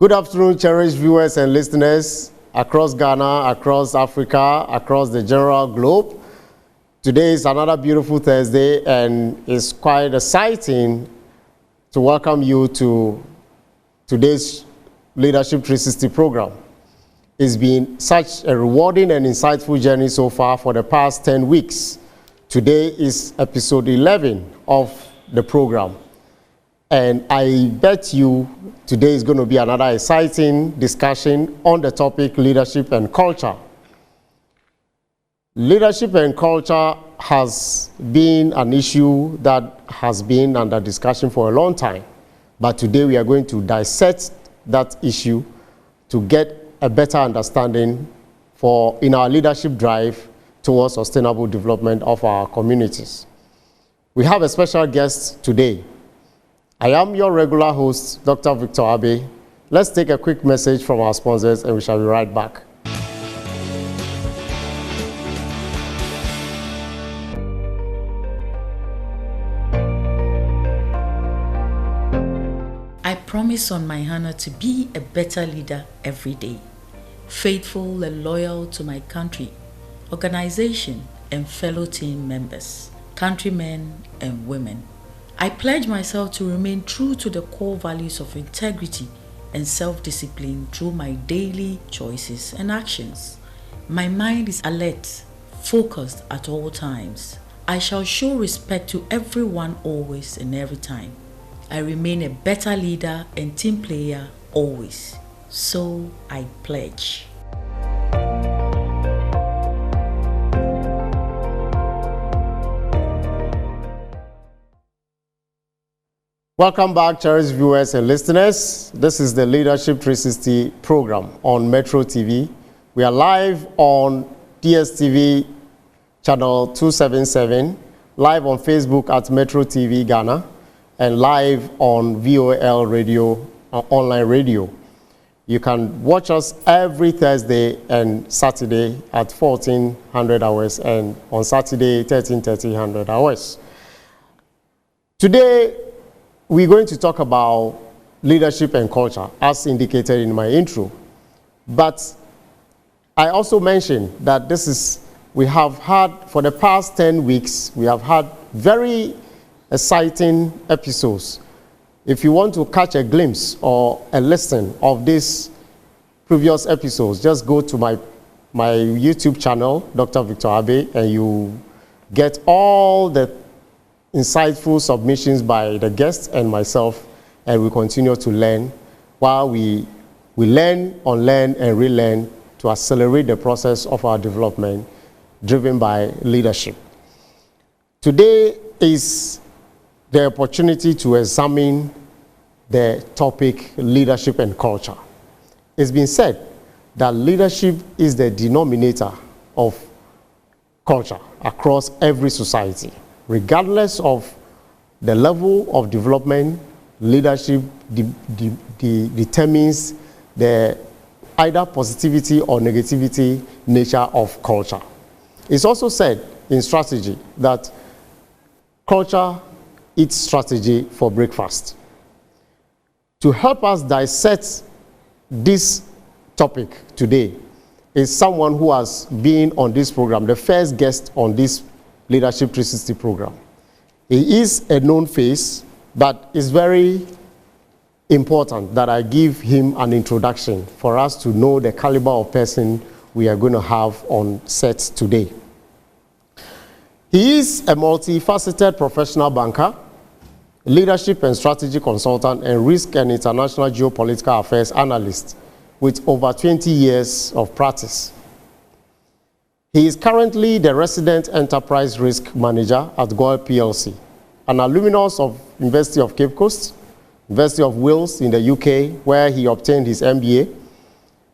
Good afternoon, cherished viewers and listeners across Ghana, across Africa, across the general globe. Today is another beautiful Thursday, and it's quite exciting to welcome you to today's Leadership 360 program. It's been such a rewarding and insightful journey so far for the past 10 weeks. Today is episode 11 of the program. And I bet you today is going to be another exciting discussion on the topic leadership and culture. Leadership and culture has been an issue that has been under discussion for a long time. But today we are going to dissect that issue to get a better understanding in our leadership drive towards sustainable development of our communities. We have a special guest today. I am your regular host, Dr. Victor Abe. Let's take a quick message from our sponsors and we shall be right back. I promise on my honor to be a better leader every day, faithful and loyal to my country, organization, and fellow team members, countrymen and women. I pledge myself to remain true to the core values of integrity and self-discipline through my daily choices and actions. My mind is alert, focused at all times. I shall show respect to everyone always and every time. I remain a better leader and team player always. So I pledge. Welcome back, cherished viewers and listeners. This is the Leadership 360 program on Metro TV. We are live on DSTV channel 277, live on Facebook at Metro TV Ghana, and live on VOL radio, online radio. You can watch us every Thursday and Saturday at 1400 hours, and on Saturday 1300 hours. Today, we're going to talk about leadership and culture, as indicated in my intro. But I also mentioned that we have had, for the past 10 weeks, we have had very exciting episodes. If you want to catch a glimpse or a listen of these previous episodes, just go to my YouTube channel, Dr. Victor Abe, and you get all the insightful submissions by the guests and myself, and we continue to learn while we learn, unlearn, and relearn to accelerate the process of our development driven by leadership. Today is the opportunity to examine the topic leadership and culture. It's been said that leadership is the denominator of culture across every society. Regardless of the level of development, leadership determines the either positivity or negativity nature of culture. It's also said in strategy that culture eats strategy for breakfast. To help us dissect this topic today is someone who has been on this program, the first guest on this Leadership 360 program. He is a known face, but it's very important that I give him an introduction for us to know the caliber of person we are going to have on set today. He is a multifaceted professional banker, leadership and strategy consultant, and risk and international geopolitical affairs analyst with over 20 years of practice. He is currently the resident enterprise risk manager at Gold PLC, an alumnus of University of Cape Coast, University of Wales in the UK, where he obtained his MBA,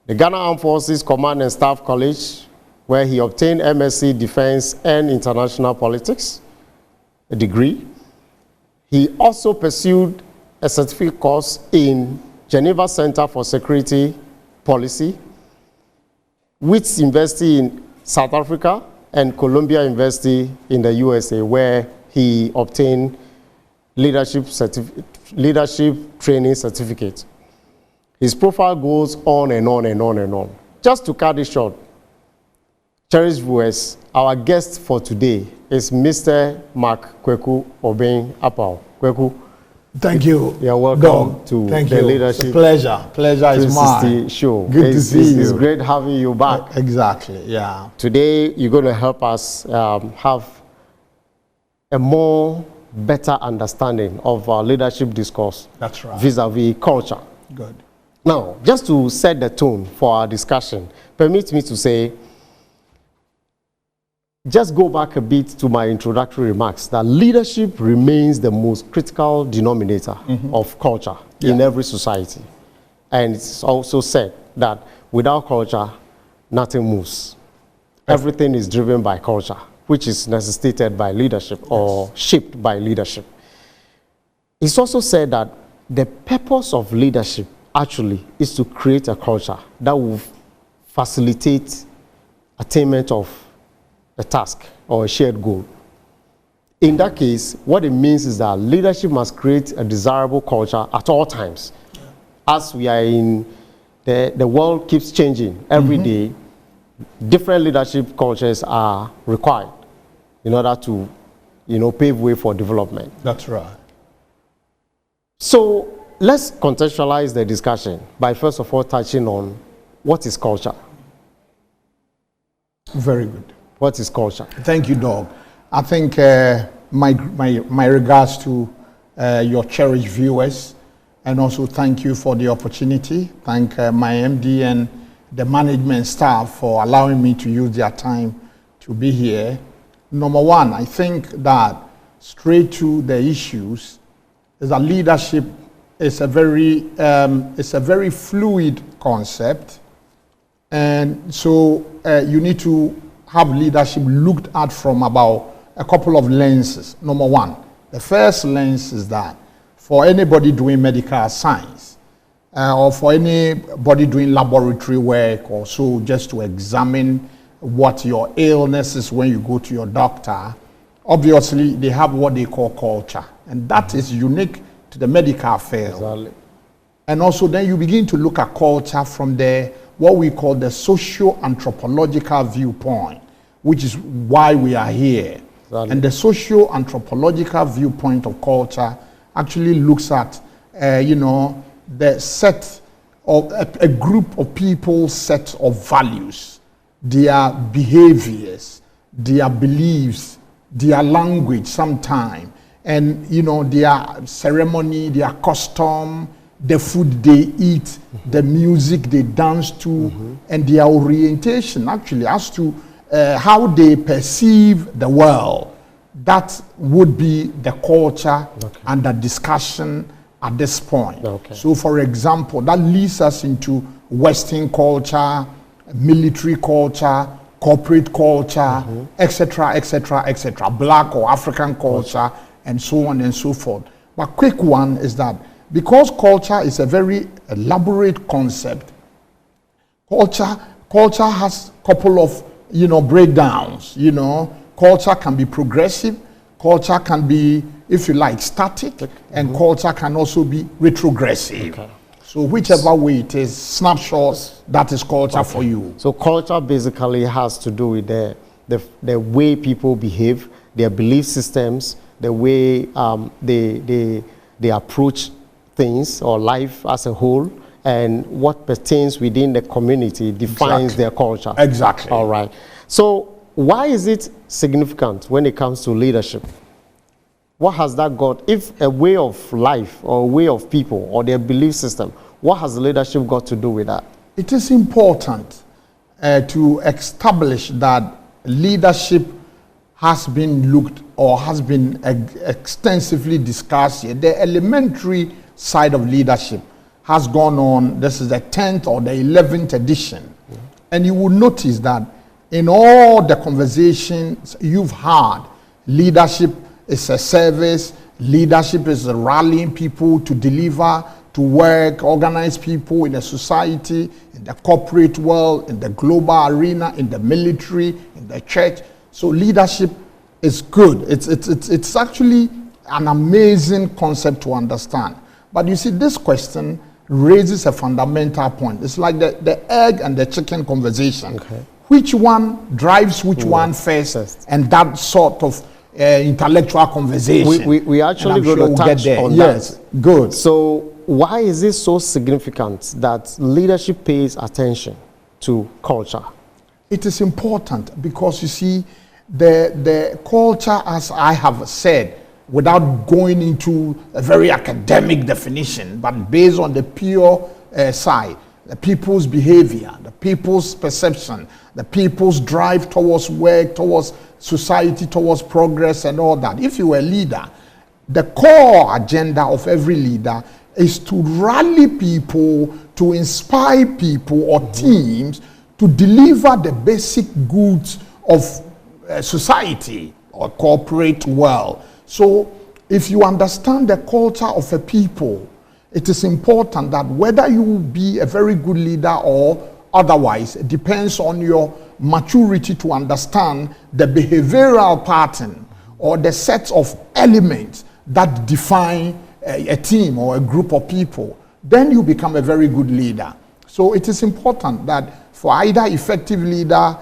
the Ghana Armed Forces Command and Staff College, where he obtained MSc Defense and International Politics, a degree. He also pursued a certificate course in Geneva Center for Security Policy, Wits University in South Africa, and Columbia University in the USA, where he obtained leadership training certificate. His profile goes on and on and on and on. Just to cut it short, cherished viewers, our guest for today is Mr. Mark KWEKU Obeng-APPAU. KWEKU, thank you. You're welcome Dog. to Thank the you. Leadership. It's a pleasure. Pleasure is mine. Show. Good to see you. It's great having you back. Exactly. Yeah. Today, you're going to help us have a more better understanding of our leadership discourse. That's right. Vis-a-vis culture. Good. Now, just to set the tone for our discussion, permit me to say, just go back a bit to my introductory remarks, that leadership remains the most critical denominator of culture in every society. And it's also said that without culture, nothing moves. Everything is driven by culture, which is necessitated by leadership or shaped by leadership. It's also said that the purpose of leadership actually is to create a culture that will facilitate attainment of a task or a shared goal. In that case, what it means is that leadership must create a desirable culture at all times. As we are in, the world keeps changing every day, different leadership cultures are required in order to, pave way for development. That's right. So let's contextualize the discussion by first of all touching on what is culture. Very good. What is culture? Thank you, Dog. I think my regards to your cherished viewers, and also thank you for the opportunity. Thank my MD and the management staff for allowing me to use their time to be here. Number one, I think that straight to the issues is that leadership is a very fluid concept, and so you need to have leadership looked at from about a couple of lenses. Number one, the first lens is that for anybody doing medical science or for anybody doing laboratory work or so, just to examine what your illness is when you go to your doctor, obviously they have what they call culture, and that is unique to the medical field. Exactly. And also then you begin to look at culture from what we call the socio-anthropological viewpoint, which is why we are here. Exactly. And the socio-anthropological viewpoint of culture actually looks at, the set of a group of people's set of values, their behaviors, their beliefs, their language sometime, and their ceremony, their custom, the food they eat, the music they dance to, and their orientation actually as to how they perceive the world. That would be the culture and the discussion at this point. So for example, that leads us into Western culture, military culture, corporate culture, etc., etc., etc., black or African culture, and so on and so forth. But quick one is that because culture is a very elaborate concept, culture has a couple of breakdowns. Culture can be progressive, culture can be, if you like, static, and culture can also be retrogressive. So whichever way it is, snapshots, that is culture for you. So culture basically has to do with the way people behave, their belief systems, the way they approach things or life as a whole, and what pertains within the community defines their culture. Exactly. All right. So why is it significant when it comes to leadership? What has that got? If a way of life or a way of people or their belief system, what has leadership got to do with that? It is important to establish that leadership has been looked or has been extensively discussed here. The elementary side of leadership has gone on. This is the 10th or the 11th edition. And you will notice that in all the conversations you've had, leadership is a service, leadership is rallying people to deliver, to work, organize people in a society, in the corporate world, in the global arena, in the military, in the church. So leadership is good. It's actually an amazing concept to understand. But you see, this question raises a fundamental point. It's like the egg and the chicken conversation. Okay. Which one drives which one first, and that sort of intellectual conversation. We actually going sure to we'll touch on yes, that. Good. So why is it so significant that leadership pays attention to culture? It is important because you see, the culture, as I have said, without going into a very academic definition, but based on the pure side, the people's behavior, the people's perception, the people's drive towards work, towards society, towards progress and all that. If you're a leader, the core agenda of every leader is to rally people, to inspire people or teams to deliver the basic goods of society or corporate world. So if you understand the culture of a people, it is important that whether you will be a very good leader or otherwise, it depends on your maturity to understand the behavioral pattern or the sets of elements that define a team or a group of people. Then you become a very good leader. So it is important that for either effective leader,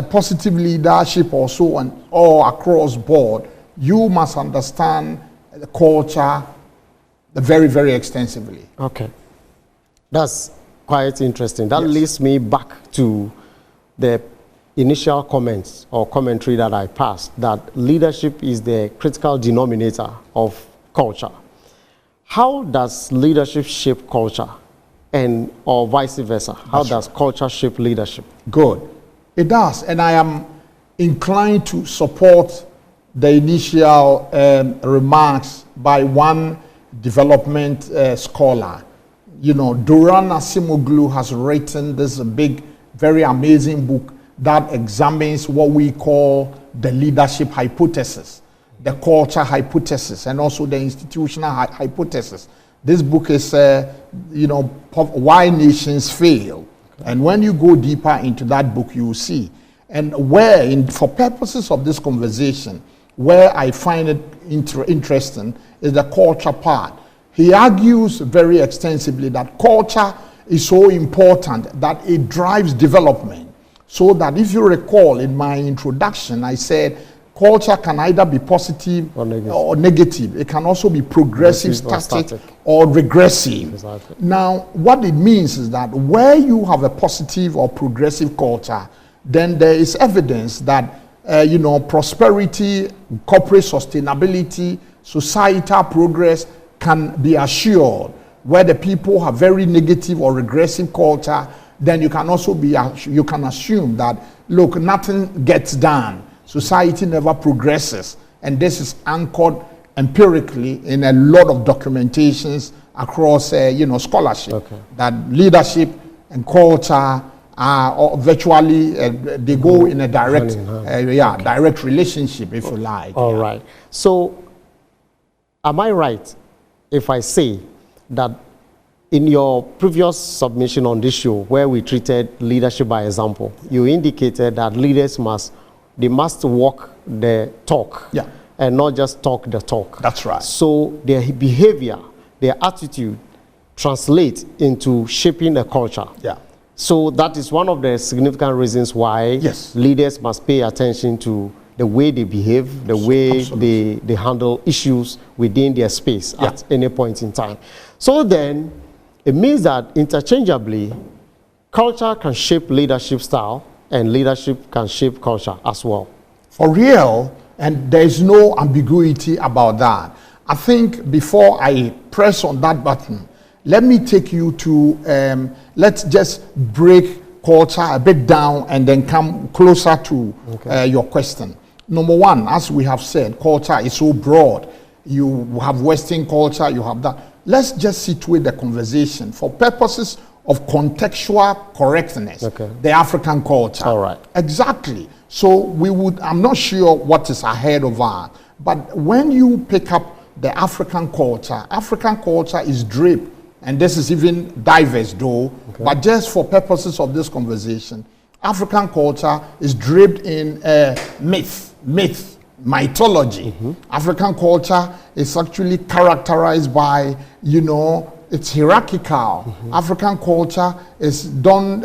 positive leadership or so on, or across board, you must understand the culture very, very extensively. Okay. That's quite interesting. That Yes. leads me back to the initial comments or commentary that I passed, that leadership is the critical denominator of culture. How does leadership shape culture, and or vice versa? How does culture shape leadership? Good. It does, and I am inclined to support the initial remarks by one development scholar. You know, Duran Asimoglu has written this big, very amazing book that examines what we call the leadership hypothesis, the culture hypothesis, and also the institutional hypothesis. This book is, you know, why nations fail. And when you go deeper into that book, you will see. And for purposes of this conversation, where I find it interesting is the culture part. He argues very extensively that culture is so important that it drives development. So that if you recall in my introduction, I said culture can either be positive or negative. It can also be progressive, static, or regressive. Exactly. Now, what it means is that where you have a positive or progressive culture, then there is evidence that you know, prosperity, corporate sustainability, societal progress can be assured. Where the people have very negative or regressive culture, then you can also you can assume that, look, nothing gets done. Society never progresses. And this is anchored empirically in a lot of documentations across, you know, scholarship. Okay. That leadership and culture are virtually, they go in a direct, direct relationship, if you like. All right. So, am I right if I say that in your previous submission on this show, where we treated leadership by example, you indicated that leaders must walk the talk, and not just talk the talk. That's right. So their behavior, their attitude translate into shaping the culture. Yeah. So that is one of the significant reasons why leaders must pay attention to the way they behave, the way they handle issues within their space at any point in time. So then, it means that interchangeably, culture can shape leadership style and leadership can shape culture as well. For real, and there is no ambiguity about that. I think before I press on that button, let me take you to, let's just break culture a bit down and then come closer to your question. Number one, as we have said, culture is so broad. You have Western culture, you have that. Let's just situate the conversation for purposes of contextual correctness. The African culture. All right. Exactly. So I'm not sure what is ahead of us, but when you pick up the African culture is draped, and this is even diverse though, but just for purposes of this conversation, African culture is draped in myth, mythology. African culture is actually characterized by, you know, it's hierarchical. African culture is done,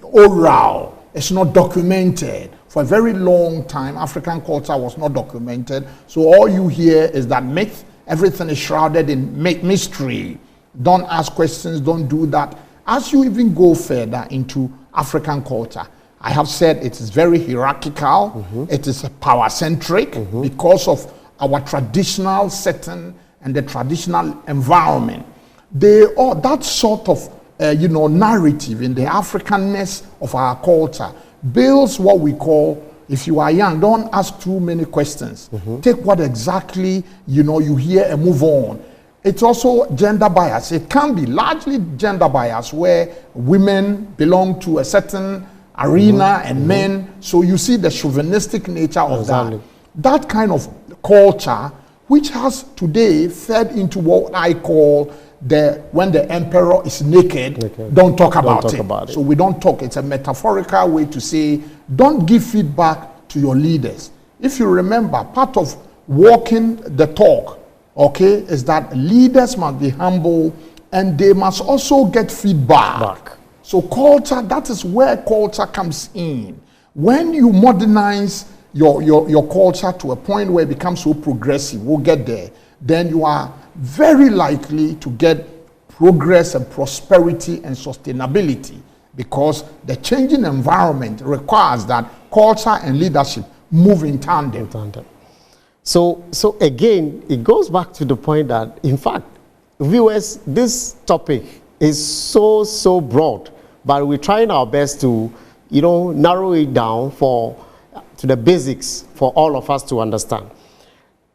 oral. It's not documented. For a very long time, African culture was not documented. So all you hear is that myth. Everything is shrouded in mystery. Don't ask questions, don't do that. As you even go further into African culture, I have said it is very hierarchical, it is power-centric because of our traditional setting and the traditional environment. That sort of narrative in the Africanness of our culture builds what we call, if you are young, don't ask too many questions. Take what exactly you hear and move on. It's also gender bias. It can be largely gender bias where women belong to a certain arena and men. So you see the chauvinistic nature of that. That kind of culture, which has today fed into what I call when the emperor is naked, don't talk about it. So we don't talk. It's a metaphorical way to say, don't give feedback to your leaders. If you remember, part of walking the talk, is that leaders must be humble and they must also get feedback. So culture, that is where culture comes in. When you modernize your culture to a point where it becomes so progressive, we'll get there, then you are very likely to get progress and prosperity and sustainability, because the changing environment requires that culture and leadership move in tandem. So again, it goes back to the point that, in fact, viewers, this topic is so broad, but we're trying our best to, narrow it down to the basics for all of us to understand.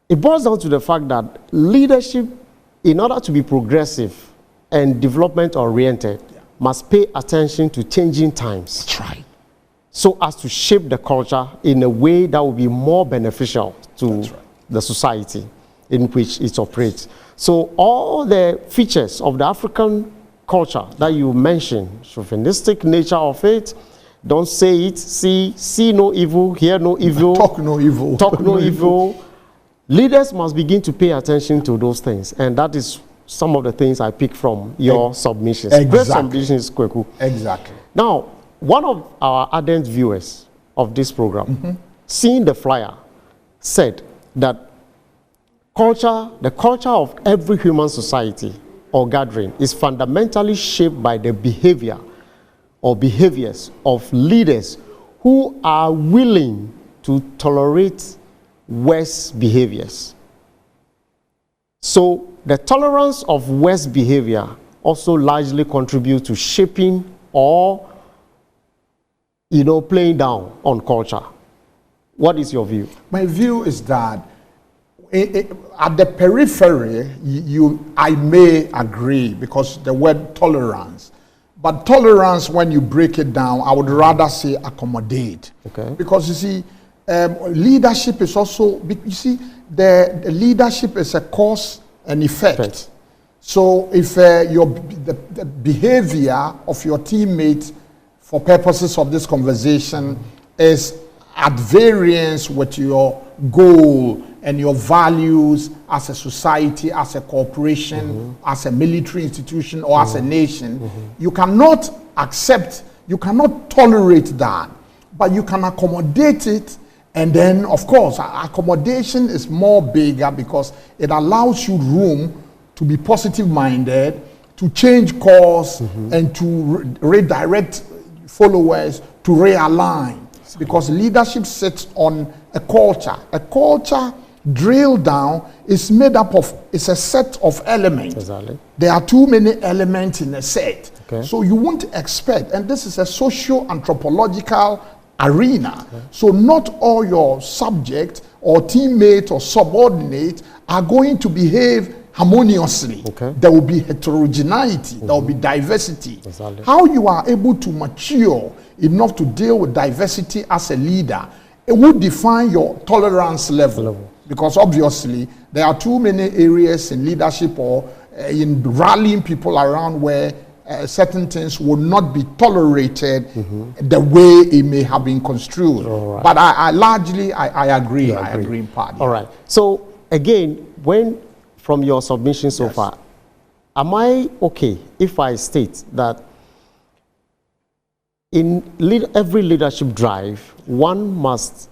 It boils down to the fact that leadership, in order to be progressive and development-oriented, must pay attention to changing times. That's right. So as to shape the culture in a way that will be more beneficial to the society in which it operates. So all the features of the African culture that you mentioned, chauvinistic nature of it, don't say it, see no evil, hear no evil, talk no evil. Talk no evil. Leaders must begin to pay attention to those things, and that is some of the things I pick from your submissions. Great submissions, KWEKU. Exactly. Now, one of our ardent viewers of this program, seeing the flyer, said that the culture of every human society or gathering is fundamentally shaped by the behavior or behaviors of leaders who are willing to tolerate worse behaviors. So the tolerance of worse behavior also largely contributes to shaping or playing down on culture. What is your view? My view is that at the periphery, I may agree, because the word tolerance. But tolerance, when you break it down, I would rather say accommodate. Because you see, leadership is also, the leadership is a cause and effect. So if the behavior of your teammates, for purposes of this conversation, is at variance with your goal and your values as a society, as a corporation, as a military institution, or as a nation, you cannot accept, you cannot tolerate that, but you can accommodate it. And then, of course, accommodation is more bigger because it allows you room to be positive-minded, to change course, and to redirect followers to realign. Because leadership sits on a culture. A culture drilled down is made up of, it's a set of elements. There are too many elements in a set. So you won't expect, and this is a socio-anthropological arena. So not all your subjects or teammates or subordinates are going to behave harmoniously. There will be heterogeneity, there will be diversity. How you are able to mature enough to deal with diversity as a leader, it will define your tolerance level. Because obviously there are too many areas in leadership or in rallying people around where certain things will not be tolerated the way it may have been construed. But I largely agree. I agree in part. All right. So again, from your submission so far, am I okay if I state that in every leadership drive, one must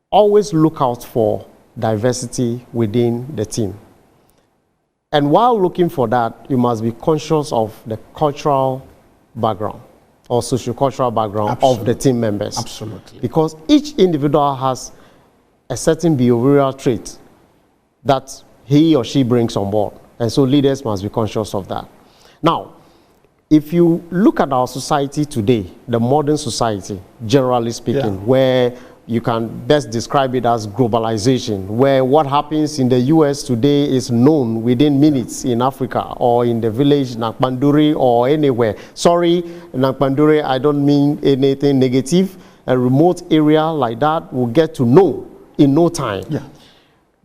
always look out for diversity within the team? And while looking for that, you must be conscious of the cultural background or socio-cultural background Absolutely. of the team members. Absolutely. Because each individual has a certain behavioral trait that he or she brings on board. And so leaders must be conscious of that. Now, if you look at our society today, the modern society, generally speaking, where you can best describe it as globalization, where what happens in the US today is known within minutes in Africa or in the village Nakpanduri or anywhere. Sorry, Nakpanduri, I don't mean anything negative. A remote area like that will get to know in no time. Yeah.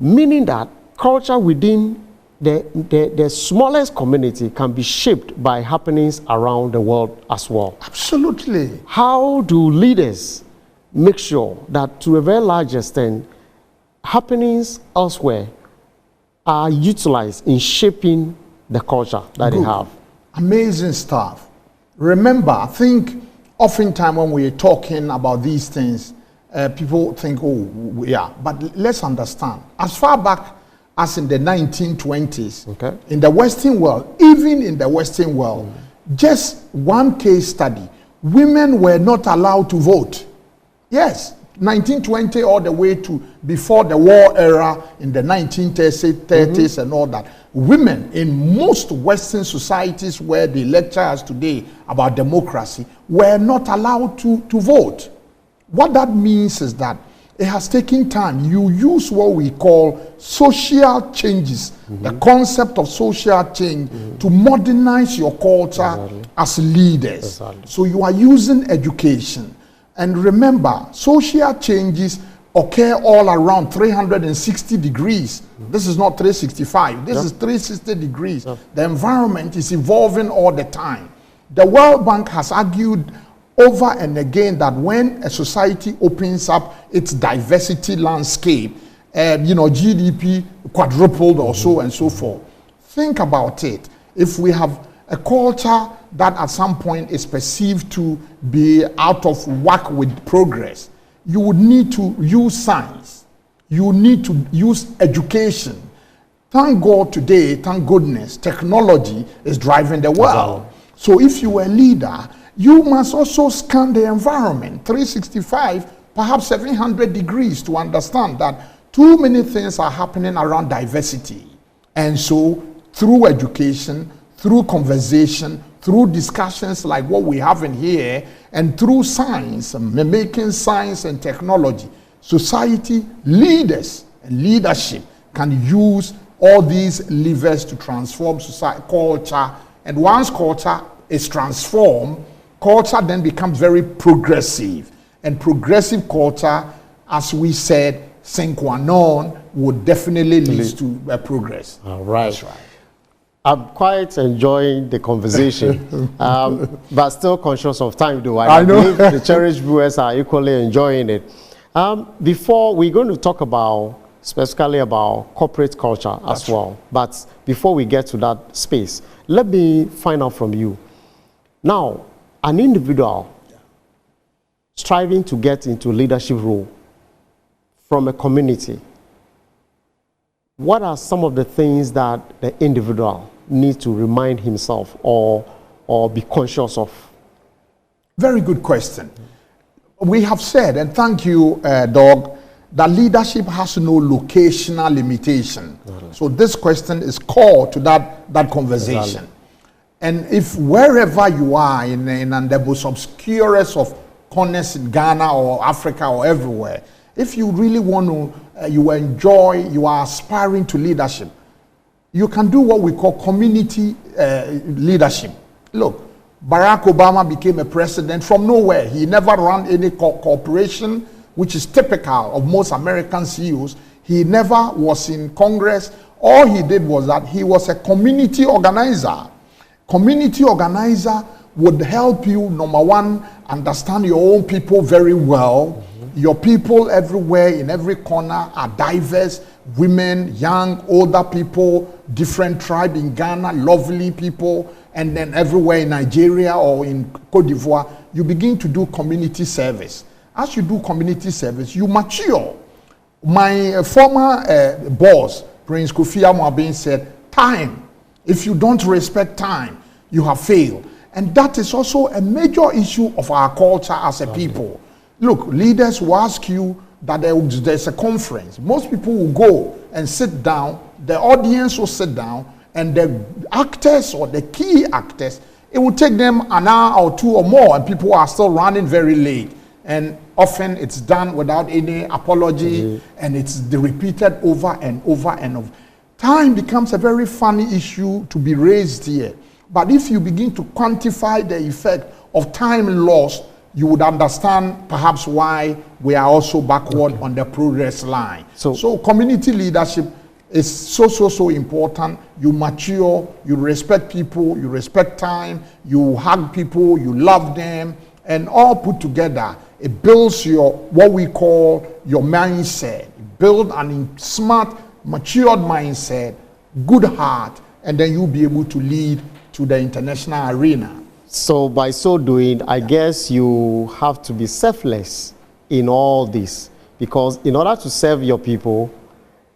Meaning that culture within the smallest community can be shaped by happenings around the world as well. Absolutely. How do leaders make sure that to a very large extent happenings elsewhere are utilized in shaping the culture that they have? Amazing stuff. Remember, I think oftentimes when we're talking about these things, people think, oh, yeah, but let's understand. As far back as in the 1920s, in the Western world, even in the Western world, just one case study, women were not allowed to vote. Yes, 1920 all the way to before the war era in the 1930s and all that. Women in most Western societies where they lecture us today about democracy were not allowed to vote. What that means is that it has taken time. You use what we call social changes, the concept of social change to modernize your culture as leaders. So you are using education. And remember, social changes occur all around 360 degrees. This is not 365. This is 360 degrees. The environment is evolving all the time. The World Bank has argued over and again that when a society opens up its diversity landscape, GDP quadrupled or so and so forth. Think about it. If we have a culture that at some point is perceived to be out of whack with progress, you would need to use science. You need to use education. Thank God today, thank goodness, technology is driving the world. So if you are a leader, you must also scan the environment, 365, perhaps 700 degrees, to understand that too many things are happening around diversity. And so through education, through conversation, through discussions like what we have in here, and through science, making science and technology, society, leaders, and leadership can use all these levers to transform society, culture. And once culture is transformed, culture then becomes very progressive. And progressive culture, as we said, sine qua non, would definitely lead to progress. All right. That's right. I'm quite enjoying the conversation, but still conscious of time, though. I believe the cherished viewers are equally enjoying it. Before, we're going to talk about, specifically about corporate culture as well. But before we get to that space, let me find out from you. Now, an individual striving to get into leadership role from a community, what are some of the things that the individual needs to remind himself or be conscious of? Very good question. We have said, and thank you, Doug, that leadership has no locational limitation. So this question is core to that conversation. And if wherever you are in the most obscurest of corners in Ghana or Africa or everywhere, if you really want to, you are aspiring to leadership, you can do what we call community leadership. Look, Barack Obama became a president from nowhere. He never ran any corporation, which is typical of most American CEOs. He never was in Congress. All he did was that he was a community organizer. Community organizer would help you, number one, understand your own people very well. Your people everywhere, in every corner, are diverse women, young, older people, different tribe in Ghana, lovely people, and then everywhere in Nigeria or in Cote d'Ivoire, you begin to do community service. As you do community service, you mature. My former boss, Prince Kofi Amwabin, said, time. If you don't respect time, you have failed. And that is also a major issue of our culture as a people. Look, leaders will ask you that there's a conference. Most people will go and sit down, the audience will sit down, and the actors or the key actors, it will take them an hour or two or more, and people are still running very late. And often it's done without any apology, and it's repeated over and over and over. Time becomes a very funny issue to be raised here. But if you begin to quantify the effect of time lost, you would understand perhaps why we are also backward on the progress line. So community leadership is so important. You mature, you respect people, you respect time, you hug people, you love them, and all put together, it builds your, what we call your mindset. Build a smart, matured mindset, good heart, and then you'll be able to lead to the international arena. So by so doing, I guess you have to be selfless in all this, because in order to serve your people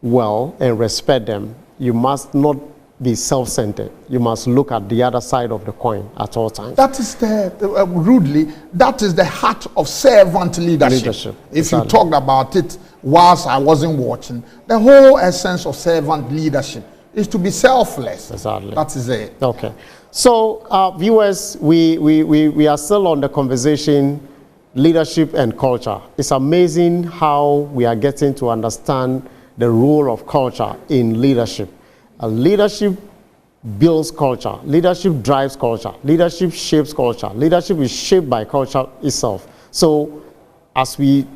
well and respect them, you must not be self-centered. You must look at the other side of the coin at all times. That is that is the heart of servant leadership. If you talked about it whilst I wasn't watching, the whole essence of servant leadership is to be selfless. Exactly. That is it. Okay. So, viewers, we are still on the conversation, leadership and culture. It's amazing how we are getting to understand the role of culture in leadership. Leadership builds culture. Leadership drives culture. Leadership shapes culture. Leadership is shaped by culture itself. So, as we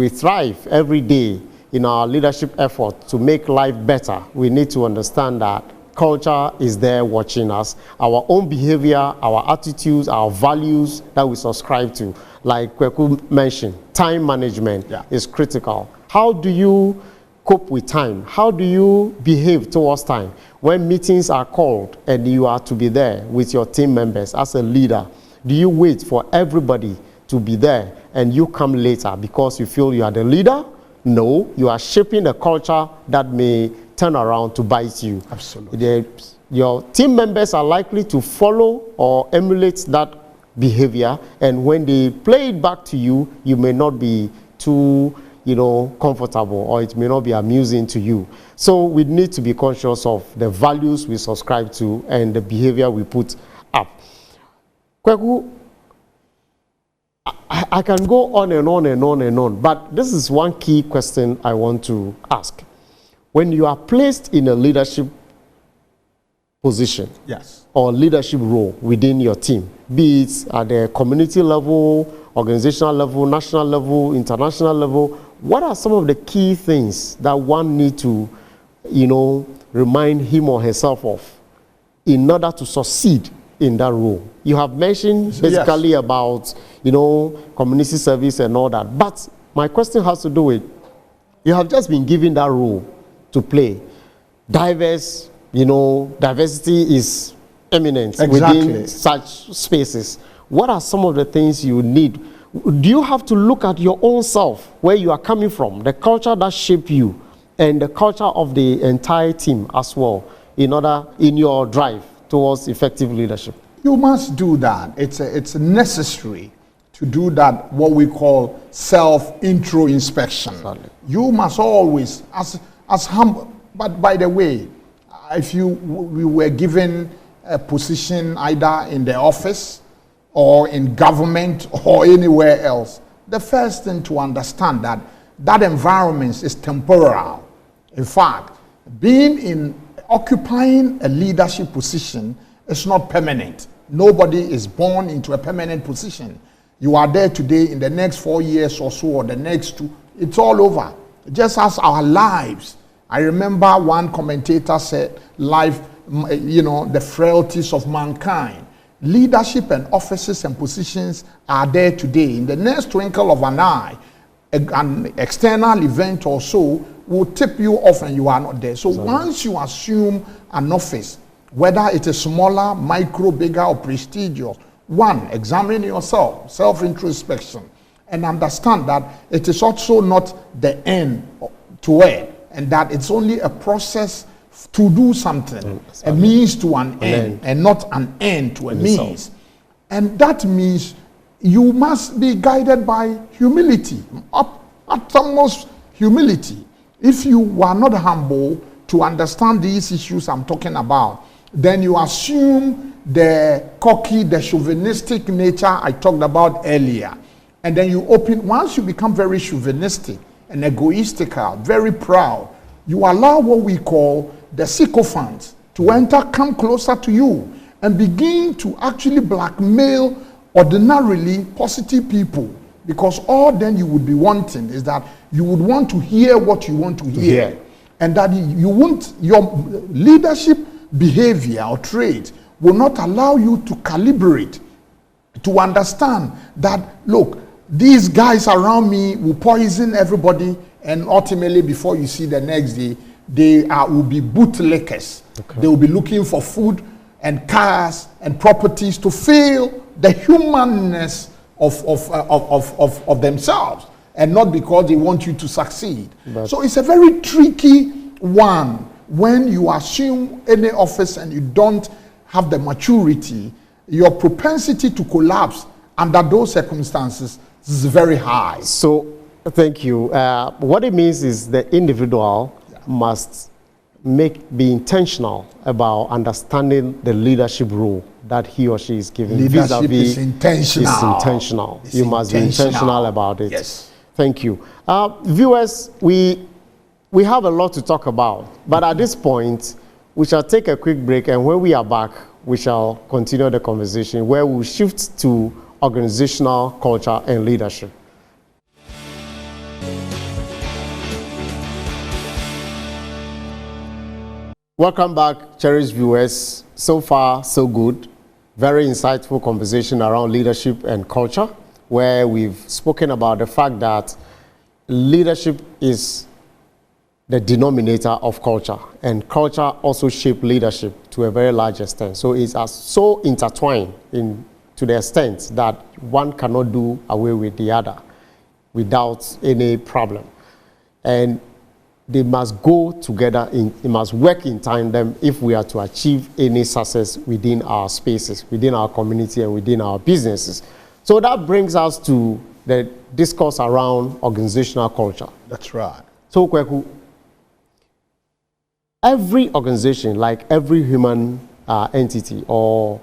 thrive every day in our leadership effort to make life better, we need to understand that culture is there watching us. Our own behavior, our attitudes, our values that we subscribe to. Like KWEKU mentioned, time management is critical. How do you cope with time? How do you behave towards time? When meetings are called and you are to be there with your team members as a leader, do you wait for everybody to be there and you come later because you feel you are the leader? No, you are shaping a culture that may turn around to bite you. Absolutely. Your team members are likely to follow or emulate that behavior, and when they play it back to you, you may not be too comfortable, or it may not be amusing to you. So we need to be conscious of the values we subscribe to and the behavior we put up. KWEKU, I can go on and on and on and on, but this is one key question I want to ask. When you are placed in a leadership position or leadership role within your team, be it at the community level, organizational level, national level, international level, what are some of the key things that one needs to, remind him or herself of in order to succeed in that role? You have mentioned basically about, community service and all that. But my question has to do with, you have just been given that role to play. Diversity is eminent within such spaces. What are some of the things you need? Do you have to look at your own self, where you are coming from, the culture that shaped you, and the culture of the entire team as well, in your drive towards effective leadership? You must do that. It's necessary to do that, what we call self-intro inspection. You must always, as humble. But by the way, if we were given a position either in the office or in government or anywhere else, the first thing to understand that environment is temporal. In fact, occupying a leadership position is not permanent. Nobody is born into a permanent position. You are there today, in the next 4 years or so, or the next 2, it's all over. Just as our lives. I remember one commentator said, life, the frailties of mankind. Leadership and offices and positions are there today. In the next twinkle of an eye, an external event or so will tip you off and you are not there. So once you assume an office, whether it is smaller, micro, bigger, or prestigious, one, examine yourself, self-introspection, and understand that it is also not the end to it, and that it's only a process to do something, a means to an end, and not an end to a means. And that means you must be guided by humility, utmost humility. If you are not humble to understand these issues I'm talking about, then you assume the cocky, the chauvinistic nature I talked about earlier. And then you open, once you become very chauvinistic and egoistical, very proud, you allow what we call the sycophants to enter, come closer to you, and begin to actually blackmail ordinarily positive people. Because all then you would be wanting is that you would want to hear what you want to hear. And that you won't, your leadership behavior or trait will not allow you to calibrate, to understand that, look, these guys around me will poison everybody, and ultimately before you see the next day, they will be bootlickers. They will be looking for food and cars and properties to fill the humanness of themselves, and not because they want you to succeed. So it's a very tricky one when you assume any office and you don't have the maturity. Your propensity to collapse under those circumstances is very high. So thank you. What it means is the individual must be intentional about understanding the leadership role that he or she is given. Leadership is intentional. You must be intentional about it. Yes. Thank you. Viewers, we have a lot to talk about, but at this point, we shall take a quick break, and when we are back, we shall continue the conversation where we'll shift to organizational culture and leadership. Welcome back, cherished viewers. So far, so good. Very insightful conversation around leadership and culture, where we've spoken about the fact that leadership is the denominator of culture, and culture also shapes leadership to a very large extent. So it's so intertwined to the extent that one cannot do away with the other without any problem. And they must go together, they must work in tandem if we are to achieve any success within our spaces, within our community, and within our businesses. So that brings us to the discourse around organizational culture. That's right. So, KWEKU, every organization, like every human entity or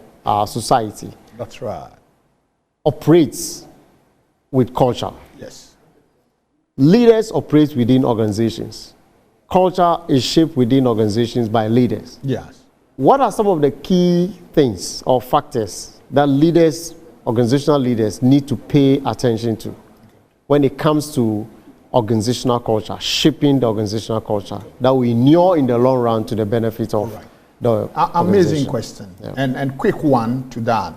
society, that's right, operates with culture. Yes. Leaders operate within organizations. Culture is shaped within organizations by leaders. Yes. What are some of the key things or factors that leaders, organizational leaders, need to pay attention to when it comes to organizational culture, shaping the organizational culture that will inure in the long run to the benefit of the amazing question. Yeah. And quick one to that.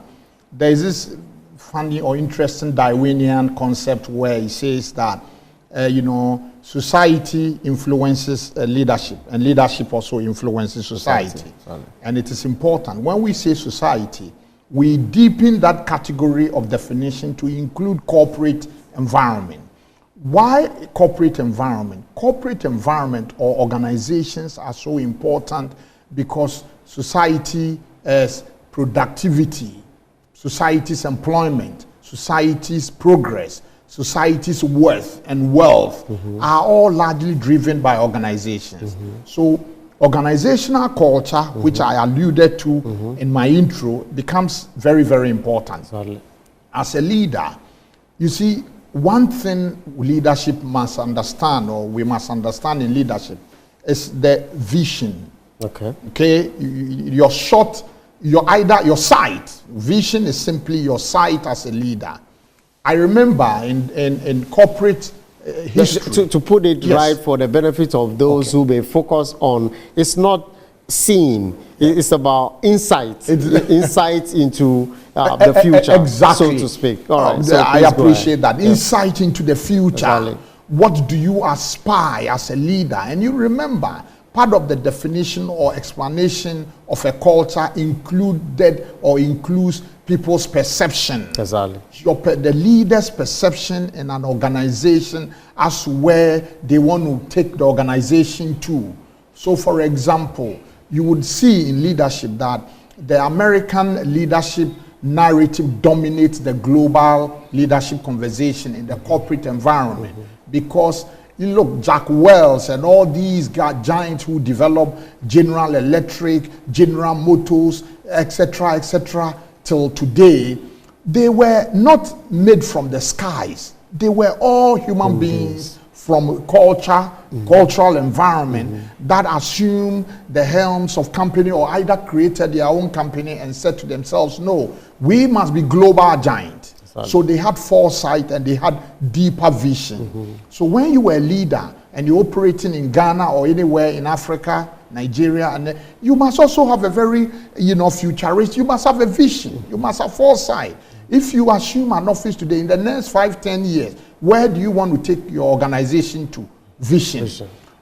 There is this funny or interesting Darwinian concept where he says that society influences leadership, and leadership also influences society. And it is important. When we say society, we deepen that category of definition to include corporate environment. Why corporate environment? Corporate environment or organizations are so important because society is productivity, society's employment, society's progress, society's worth and wealth are all largely driven by organizations. So organizational culture, which I alluded to in my intro, becomes very, very important. As a leader, you see, one thing leadership must understand, or we must understand in leadership, is the vision. Okay? Your sight. Vision is simply your sight as a leader. I remember in corporate history. To put it right for the benefit of those who may focus on, it's not seeing, it's about insight. Insight into the future, exactly. so to speak. All right. I appreciate that. Insight into the future. what do you aspire as a leader? And you remember, part of the definition or explanation of a culture includes people's perception. Exactly. The leader's perception in an organization as to where they want to take the organization to. So, for example, you would see in leadership that the American leadership narrative dominates the global leadership conversation in the corporate environment. Because you look, Jack Welch and all these giants who develop General Electric, General Motors, etc., till today, they were not made from the skies. They were all human beings from cultural environment that assumed the helms of company or either created their own company and said to themselves, no, we must be global giants. So they had foresight and they had deeper vision. So when you were a leader and you're operating in Ghana or anywhere in Africa, Nigeria, and you must also have a very, futuristic, you must have a vision, you must have foresight. If you assume an office today, in the next 5-10 years, where do you want to take your organization to? Vision.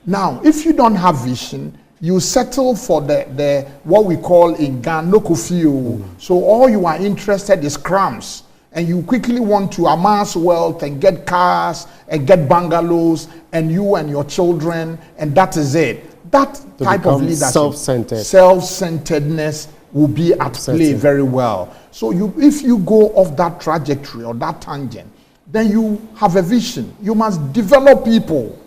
Now, if you don't have vision, you settle for the what we call in Ghana, no kufio. So all you are interested is crumbs. And you quickly want to amass wealth and get cars and get bungalows and you and your children, and that is it. That type of leadership, self-centeredness, will be at play very well. So if you go off that trajectory or that tangent, then you have a vision. You must develop people.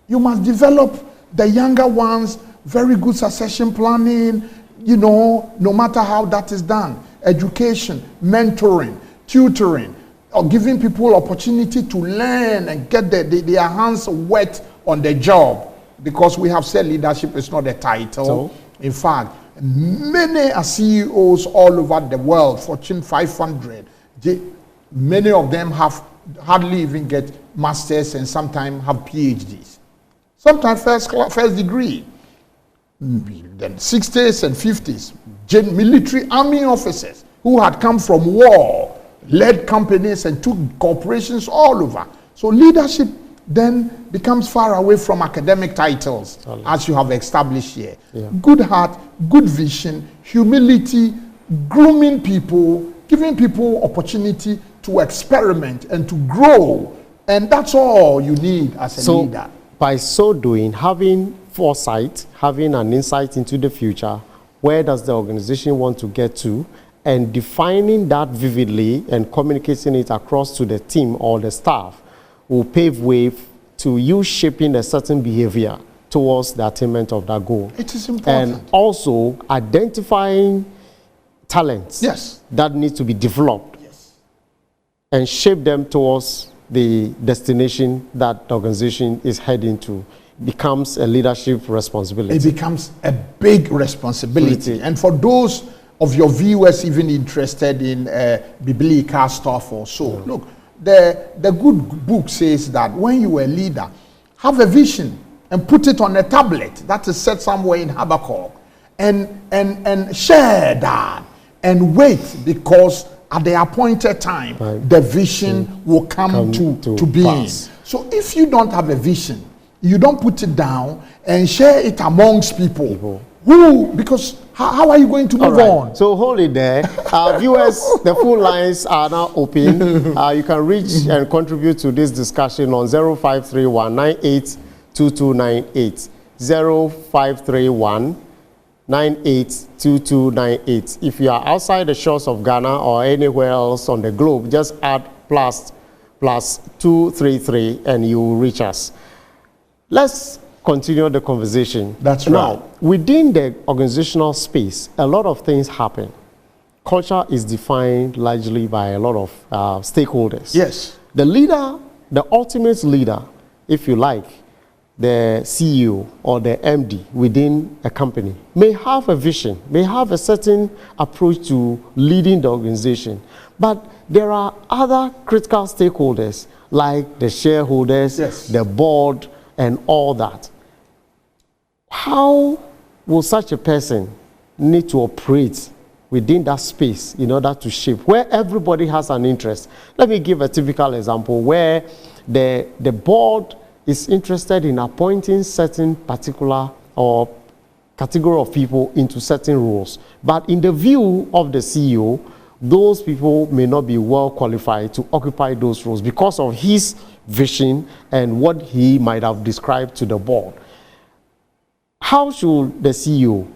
You must develop the younger ones, very good succession planning, no matter how that is done. Education, mentoring, tutoring, or giving people opportunity to learn and get their hands wet on the job. Because we have said leadership is not a title. So, in fact, many CEOs all over the world, Fortune 500, many of them have hardly even get masters and sometimes have PhDs. Sometimes first degree. Then 60s and 50s, military army officers who had come from war, led companies and took corporations all over. So leadership then becomes far away from academic titles, as you have established here. Good heart, good vision, humility, grooming people, giving people opportunity to experiment and to grow. And that's all you need as a leader. By so doing, having foresight, having an insight into the future, where does the organization want to get to, and defining that vividly and communicating it across to the team or the staff will pave way to you shaping a certain behavior towards the attainment of that goal. It is important. And also identifying talents that need to be developed and shape them towards the destination that the organization is heading to becomes a leadership responsibility. It becomes a big responsibility. And for those of your viewers even interested in biblical stuff or so, look, the good book says that when you are a leader, have a vision and put it on a tablet that is set somewhere in Habakkuk, and share that and wait, because at the appointed time, the vision will come to being. So if you don't have a vision, you don't put it down and share it amongst people. Because how are you going to move on? So hold it there. Viewers, the full lines are now open. You can reach and contribute to this discussion on 0531 982298. 0531 982298. If you are outside the shores of Ghana or anywhere else on the globe, just add plus 233 and you will reach us. Let's continue the conversation. That's right. Now, within the organizational space, a lot of things happen. Culture is defined largely by a lot of stakeholders. Yes. The leader, the ultimate leader, if you like, the CEO or the MD within a company may have a vision, may have a certain approach to leading the organization. But there are other critical stakeholders like the shareholders, the board, and all that. How will such a person need to operate within that space in order to shape where everybody has an interest? Let me give a typical example where the board is interested in appointing certain particular or category of people into certain roles. But in the view of the CEO, those people may not be well qualified to occupy those roles because of his vision and what he might have described to the board. How should the CEO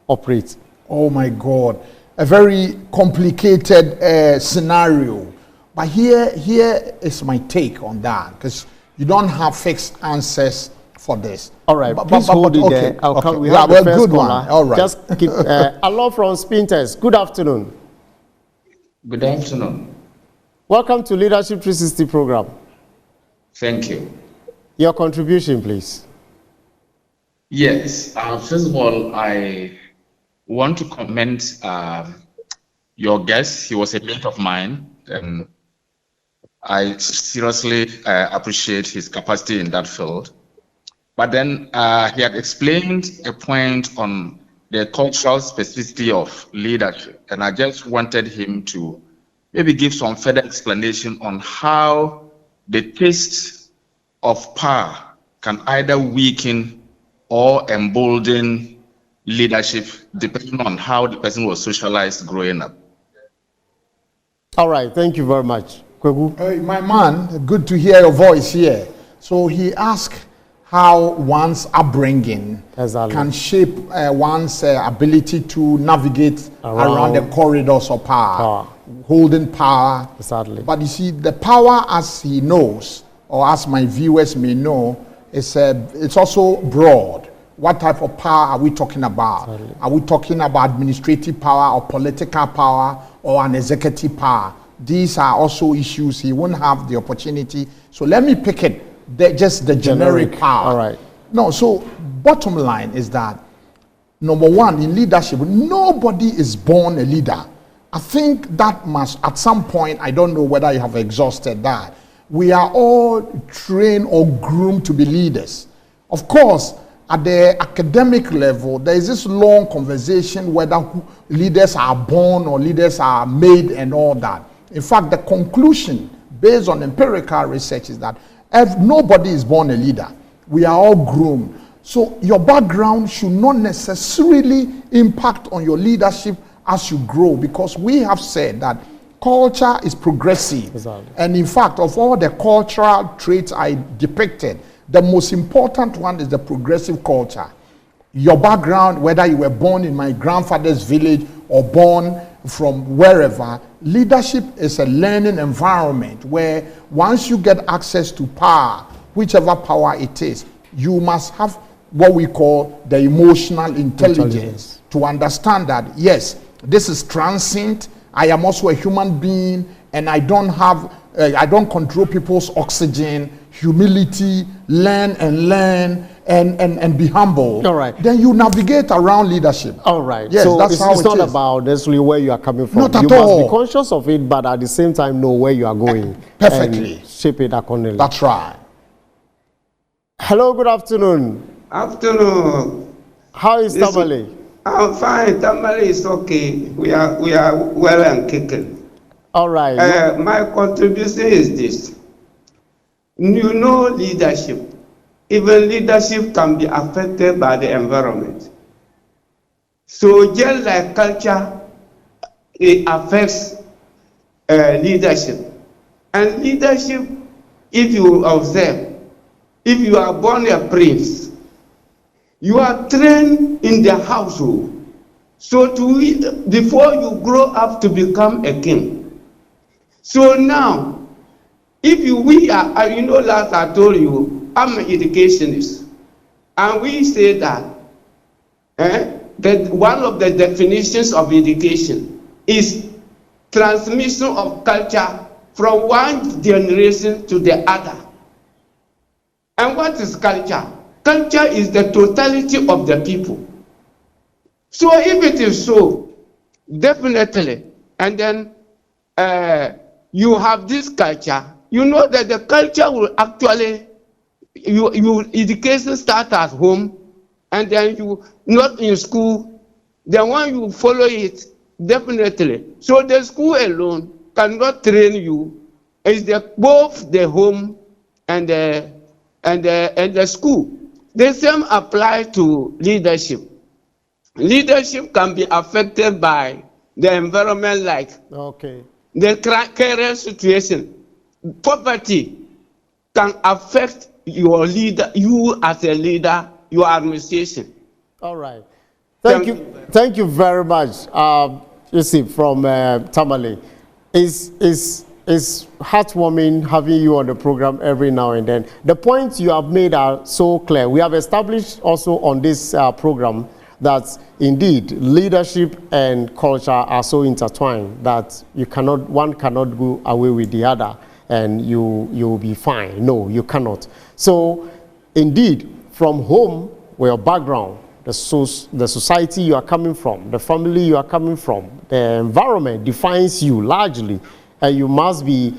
operate? Oh my God, a very complicated scenario. But here is my take on that, because you don't have fixed answers for this. All right, please hold it there. We have the first caller. All right. Just keep, hello from Spinters. Good afternoon. Good afternoon. Welcome to Leadership 360 program. Thank you. Your contribution, please. Yes. First of all, I want to commend your guest. He was a mate of mine, and I seriously appreciate his capacity in that field. But then he had explained a point on the cultural specificity of leadership, and I just wanted him to maybe give some further explanation on how the taste of power can either weaken or embolden leadership depending on how the person was socialized growing up. All right, thank you very much. KWEKU. Hey, my man, good to hear your voice here. So he asked how one's upbringing can shape one's ability to navigate around the corridors of power. Holding power. Exactly. But you see, the power, as he knows, or as my viewers may know, it's also broad. What type of power are we talking about? Exactly. Are we talking about administrative power or political power or an executive power? These are also issues he won't have the opportunity. So let me pick it, just the generic power. All right. No, so bottom line is that, number one, in leadership, nobody is born a leader. I think that must, at some point, I don't know whether you have exhausted that. We are all trained or groomed to be leaders. Of course, at the academic level, there is this long conversation whether leaders are born or leaders are made and all that. In fact, the conclusion based on empirical research is that nobody is born a leader. We are all groomed. So your background should not necessarily impact on your leadership as you grow, because we have said that culture is progressive. Exactly. And in fact, of all the cultural traits I depicted, the most important one is the progressive culture. Your background, whether you were born in my grandfather's village or born from wherever, leadership is a learning environment where once you get access to power, whichever power it is, you must have what we call the emotional intelligence to understand that, yes, this is transient. I am also a human being, and I don't control people's oxygen. Humility, learn and be humble. All right. Then you navigate around leadership. All right. Yes, so that's how it's not is. about necessarily where you are coming from. Not at you all. must be conscious of it, but at the same time know where you are going. Perfectly. And shape it accordingly. That's right. Hello, good afternoon. Afternoon. How is Tamale? I'm fine. Tamale is okay. We are well and kicking. All right. My contribution is this. You know, leadership. Even leadership can be affected by the environment. So just like culture, it affects leadership. And leadership, if you observe, if you are born a prince, you are trained in the household. So before you grow up to become a king. So now, if we are, you know, last I told you, I'm an educationist. And we say that, that one of the definitions of education is transmission of culture from one generation to the other. And what is culture? Culture is the totality of the people. So if it is so, definitely, and then you have this culture, you know that the culture will actually, you education start at home, and then you not in school, then when you follow it, definitely. So the school alone cannot train you. It's both the home and the and the school. The same applies to leadership. Leadership can be affected by the environment, like the current situation. Poverty can affect your leader, you as a leader, your administration. All right. Thank you. Thank you very much. You see, from Tamale. It's heartwarming having you on the program every now and then. The points you have made are so clear. We have established also on this program that indeed leadership and culture are so intertwined that one cannot go away with the other and you'll be fine. No, you cannot. So indeed, from home, where your background, the society you are coming from, the family you are coming from, the environment defines you largely, and you must be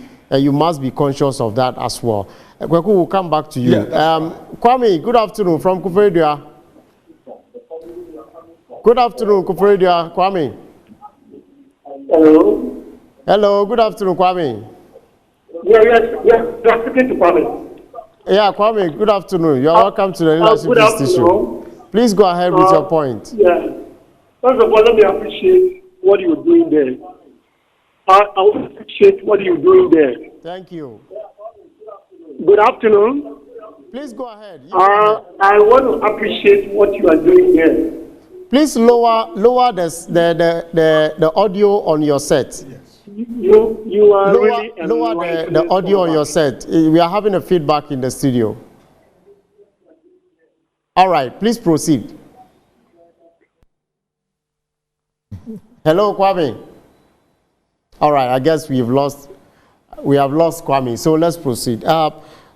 conscious of that as well. KWEKU will come back to you. Yeah, Kwame, good afternoon from Kufuridua. Good afternoon, Kufuridua. Kwame. Hello. Hello. Good afternoon, Kwame. Yes. You're speaking to Kwame. Yeah, Kwame. Good afternoon. You are welcome to the leadership institution. Please go ahead with your point. Yeah. First of all, let me appreciate what you're doing there. I want to appreciate what you're doing there. Thank you. Good afternoon. Please go ahead. I want to appreciate what you are doing there. Please lower the audio on your set. Yes. You are lower the audio on your set. We are having a feedback in the studio. All right, please proceed. Hello, Kwame. All right, I guess we have lost Kwame, so let's proceed.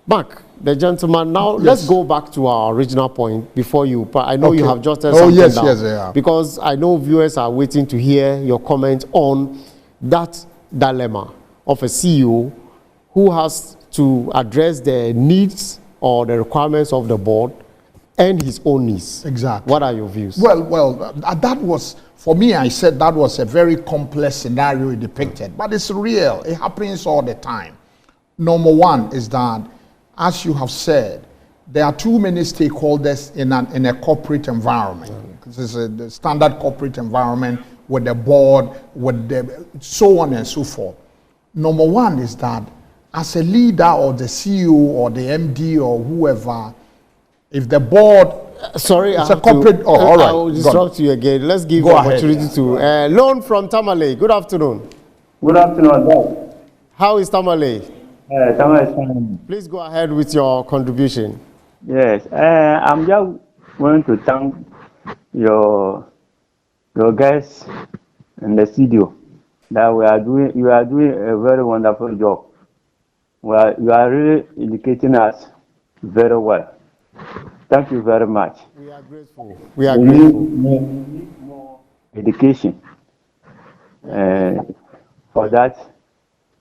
Mark, the gentleman, now let's go back to our original point before you, I know you have jotted something down. Yes, yeah. Because I know viewers are waiting to hear your comment on that dilemma of a CEO who has to address the needs or the requirements of the board and his own needs. Exactly. What are your views? Well, that was, for me, I said that was a very complex scenario depicted, but it's real. It happens all the time. Number one is that, as you have said, there are too many stakeholders in a corporate environment. This is the standard corporate environment with the board, with the so on and so forth. Number one is that as a leader or the CEO or the MD or whoever, if the board, sorry, it's a corporate. All right. I will disrupt you again. Let's give you opportunity to Loan from Tamale. Good afternoon. Good afternoon. How is Tamale? Tamale is fine. Please go ahead with your contribution. Yes, I'm just going to thank your guests in the studio that you are doing a very wonderful job. Well, you are really educating us very well. Thank you very much. We are grateful. We need more education for that.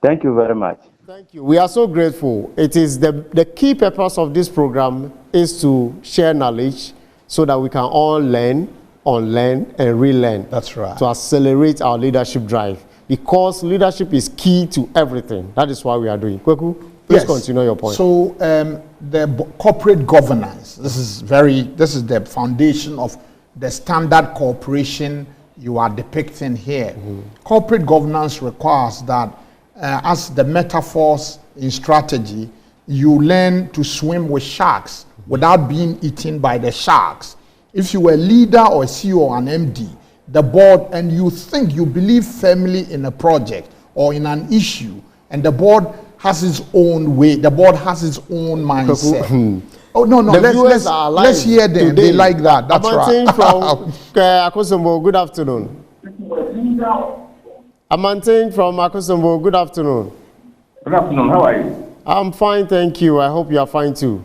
Thank you very much. Thank you. We are so grateful. It is the key purpose of this program is to share knowledge so that we can all learn, unlearn, and relearn. That's right. To accelerate our leadership drive. Because leadership is key to everything. That is why we are doing. KWEKU, please continue your point. So the corporate governance, this is the foundation of the standard corporation you are depicting here. Corporate governance requires that, as the metaphors in strategy, you learn to swim with sharks without being eaten by the sharks. If you were a leader or a CEO or an MD, the board, and you believe firmly in a project or in an issue, and the board has its own way, the board has its own mindset. Oh, no, let's hear them. They like that. That's right. From Akosombo, good afternoon. Amantin from Akosombo, good afternoon. Good afternoon, how are you? I'm fine, thank you. I hope you are fine too.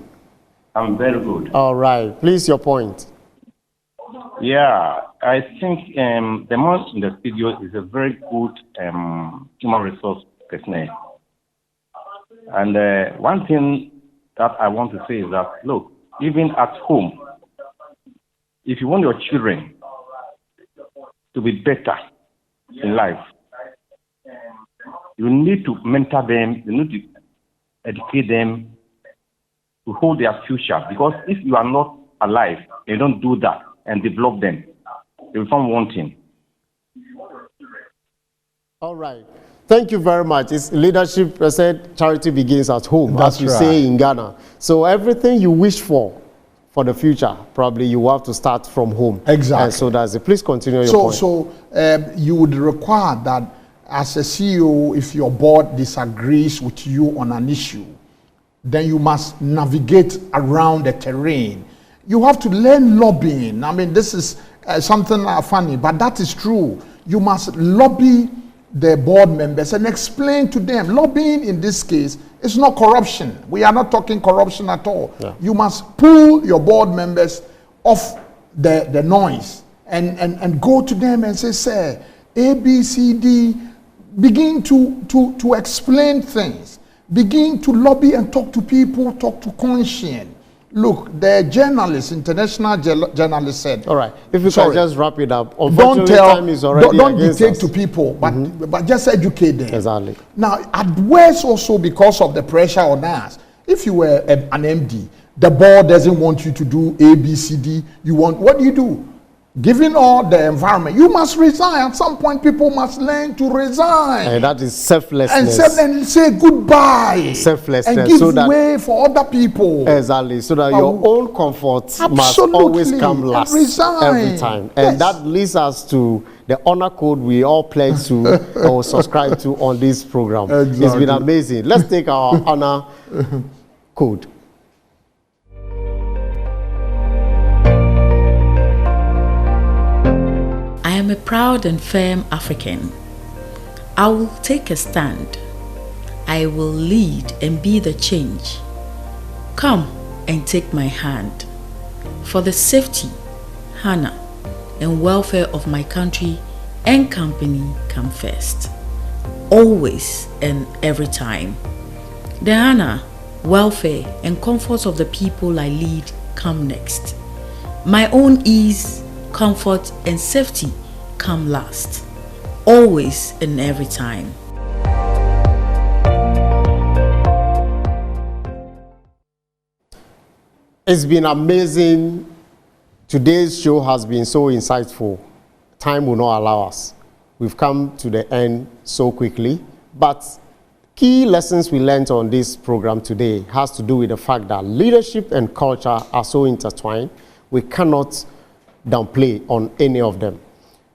I'm very good. All right, please, your point. Yeah, I think the man in the studio is a very good human resource personnel. And one thing that I want to say is that, look, even at home, if you want your children to be better in life, you need to mentor them, you need to educate them to hold their future. Because if you are not alive, you don't do that and develop them, they become wanting. All right. Thank you very much. It's leadership, I said, charity begins at home, That's as we right. say in Ghana. So everything you wish for the future, probably you have to start from home. Exactly. And so that's it. Please continue your point. So you would require that as a CEO, if your board disagrees with you on an issue, then you must navigate around the terrain. You have to learn lobbying. I mean, this is something funny, but that is true. You must lobby the board members and explain to them. Lobbying in this case is not corruption. We are not talking corruption at all. Yeah. You must pull your board members off the noise and go to them and say, sir, A, B, C, D, begin to explain things. Begin to lobby and talk to people, talk to conscience. Look, the journalist, international journalist said. All right. If you can just wrap it up. Don't time is already don't against dictate us. to people, but just educate them. Exactly. Now, at worst also because of the pressure on us, if you were an MD, the board doesn't want you to do A, B, C, D. What do? Given all the environment, you must resign. At some point, people must learn to resign. And that is selflessness. And say goodbye. Selflessness. And give so that, way for other people. Exactly. So that your own comfort must always come last every time. And that leads us to the honor code we all pledge to or subscribe to on this program. Exactly. It's been amazing. Let's take our honor code. I am a proud and firm African. I will take a stand. I will lead and be the change. Come and take my hand. For the safety, honor, and welfare of my country and company come first. Always and every time. The honor, welfare, and comfort of the people I lead come next. My own ease, comfort, and safety come last, always and every time. It's been amazing. Today's show has been so insightful. Time will not allow us. We've come to the end so quickly, but key lessons we learned on this program today has to do with the fact that leadership and culture are so intertwined. We cannot downplay on any of them.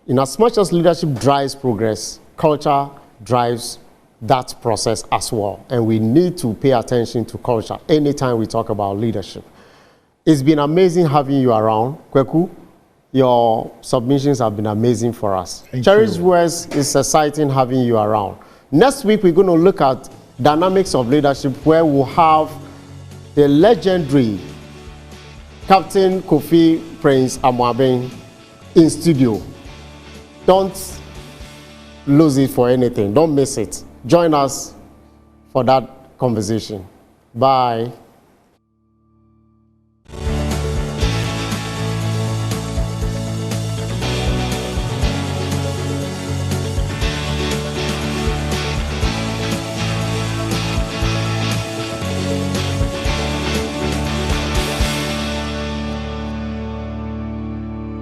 In as much as leadership drives progress, culture drives that process as well. And we need to pay attention to culture anytime we talk about leadership. It's been amazing having you around. KWEKU, your submissions have been amazing for us. Cherished Words, it's exciting having you around. Next week, we're going to look at dynamics of leadership, where we'll have the legendary Captain Kofi Prince Amwabeng in studio. Don't lose it for anything. Don't miss it. Join us for that conversation. Bye.